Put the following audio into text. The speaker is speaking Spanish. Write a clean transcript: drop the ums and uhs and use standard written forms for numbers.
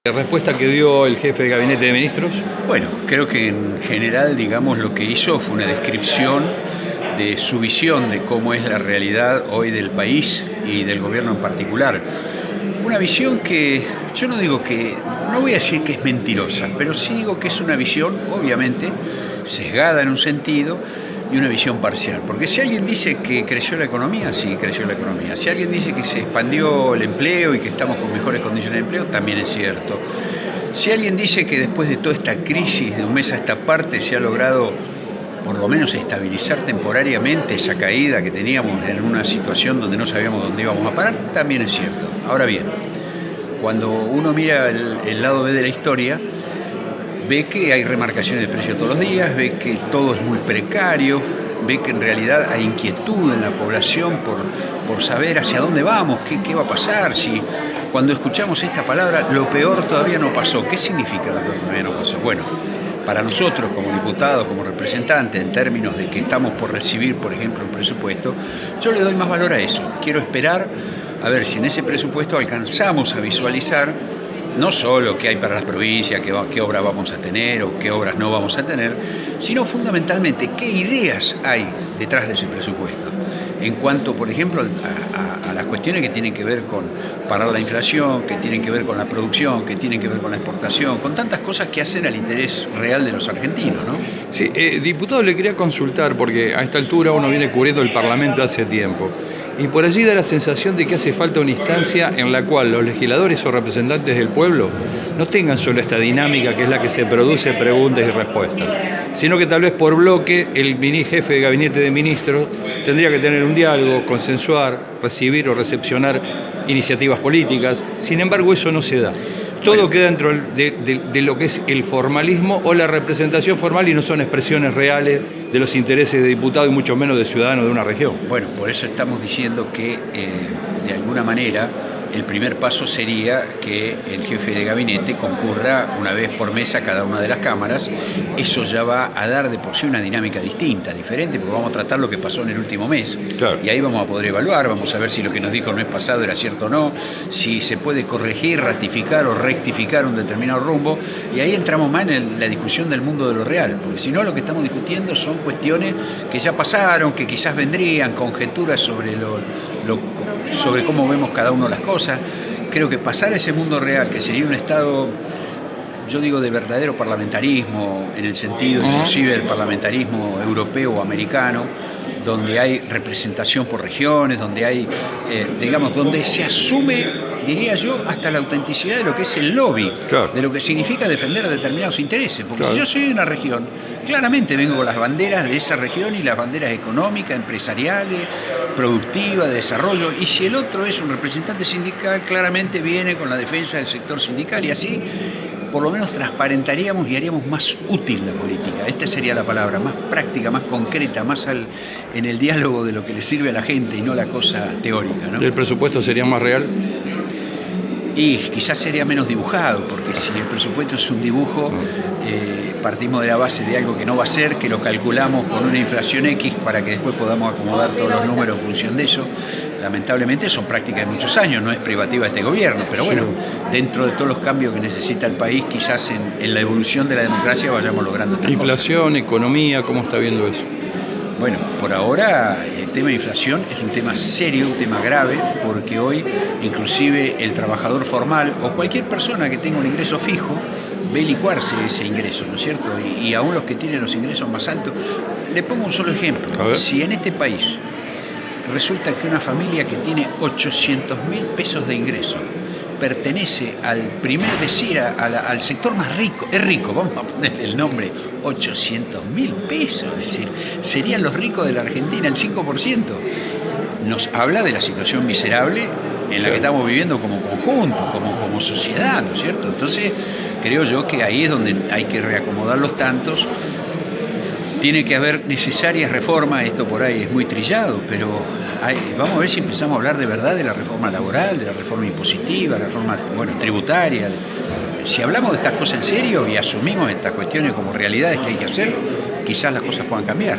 ¿La respuesta que dio el jefe de gabinete de ministros? Bueno, creo que en general, digamos, lo que hizo fue una descripción de su visión de cómo es la realidad hoy del país y del gobierno en particular. Una visión que yo no digo que, no voy a decir que es mentirosa, pero sí digo que es una visión, obviamente, sesgada en un sentido y una visión parcial. Porque si alguien dice que creció la economía, sí, creció la economía. Si alguien dice que se expandió el empleo y que estamos con mejores condiciones de empleo, también es cierto. Si alguien dice que después de toda esta crisis de un mes a esta parte se ha logrado por lo menos estabilizar temporariamente esa caída que teníamos en una situación donde no sabíamos dónde íbamos a parar, también es cierto. Ahora bien, cuando uno mira el lado B de la historia, ve que hay remarcaciones de precio todos los días, ve que todo es muy precario, ve que en realidad hay inquietud en la población por saber hacia dónde vamos, qué va a pasar. Si cuando escuchamos esta palabra, lo peor todavía no pasó. ¿Qué significa lo peor todavía no pasó? Bueno, para nosotros como diputados, como representantes, en términos de que estamos por recibir, por ejemplo, un presupuesto, yo le doy más valor a eso. Quiero esperar a ver si en ese presupuesto alcanzamos a visualizar no solo qué hay para las provincias, qué obras vamos a tener o qué obras no vamos a tener, sino fundamentalmente qué ideas hay detrás de ese presupuesto. En cuanto, por ejemplo, a las cuestiones que tienen que ver con parar la inflación, que tienen que ver con la producción, que tienen que ver con la exportación, con tantas cosas que hacen al interés real de los argentinos, ¿no? Sí, diputado, le quería consultar, porque a esta altura uno viene cubriendo el Parlamento hace tiempo, y por allí da la sensación de que hace falta una instancia en la cual los legisladores o representantes del pueblo no tengan solo esta dinámica que es la que se produce preguntas y respuestas, sino que tal vez por bloque el jefe de gabinete de ministros tendría que tener un diálogo, consensuar, recibir o recepcionar iniciativas políticas. Sin embargo, eso no se da. Todo queda dentro de lo que es el formalismo o la representación formal y no son expresiones reales de los intereses de diputados y mucho menos de ciudadanos de una región. Bueno, por eso estamos diciendo que de alguna manera el primer paso sería que el jefe de gabinete concurra una vez por mes a cada una de las cámaras. Eso ya va a dar de por sí una dinámica distinta, diferente, porque vamos a tratar lo que pasó en el último mes. Claro. Y ahí vamos a poder evaluar, vamos a ver si lo que nos dijo el mes pasado era cierto o no, si se puede corregir, ratificar o rectificar un determinado rumbo. Y ahí entramos más en la discusión del mundo de lo real, porque si no lo que estamos discutiendo son cuestiones que ya pasaron, que quizás vendrían, conjeturas sobre sobre cómo vemos cada uno las cosas. Creo que pasar a ese mundo real, que sería un estado, yo digo, de verdadero parlamentarismo, en el sentido inclusive del parlamentarismo europeo o americano, donde hay representación por regiones, donde hay, digamos, donde se asume, diría yo, hasta la autenticidad de lo que es el lobby, claro, de lo que significa defender determinados intereses. Porque si yo soy de una región, claramente vengo con las banderas de esa región y las banderas económicas, empresariales, productivas, de desarrollo, y si el otro es un representante sindical, claramente viene con la defensa del sector sindical, y así por lo menos transparentaríamos y haríamos más útil la política. Esta sería la palabra, más práctica, más concreta, más en el diálogo de lo que le sirve a la gente y no la cosa teórica, ¿no? ¿El presupuesto sería más real? Y quizás sería menos dibujado, porque si el presupuesto es un dibujo, partimos de la base de algo que no va a ser, que lo calculamos con una inflación X para que después podamos acomodar todos los números en función de eso. Lamentablemente son prácticas de muchos años, no es privativa de este gobierno, pero bueno, dentro de todos los cambios que necesita el país, quizás en la evolución de la democracia vayamos logrando estas cosas. Inflación, economía, ¿cómo está viendo eso? Bueno, por ahora el tema de inflación es un tema serio, un tema grave, porque hoy inclusive el trabajador formal o cualquier persona que tenga un ingreso fijo ve licuarse ese ingreso, ¿no es cierto? Y aún los que tienen los ingresos más altos. Le pongo un solo ejemplo. Si en este país resulta que una familia que tiene 800.000 pesos de ingreso pertenece al primer decir, al sector más rico, es rico, vamos a ponerle el nombre, 800.000 pesos, es decir, serían los ricos de la Argentina, el 5%. Nos habla de la situación miserable en la que estamos viviendo como conjunto, como sociedad, ¿no es cierto? Entonces, creo yo que ahí es donde hay que reacomodar los tantos. Tiene que haber necesarias reformas, esto por ahí es muy trillado, pero vamos a ver si empezamos a hablar de verdad de la reforma laboral, de la reforma impositiva, la reforma tributaria. Si hablamos de estas cosas en serio y asumimos estas cuestiones como realidades que hay que hacer, quizás las cosas puedan cambiar.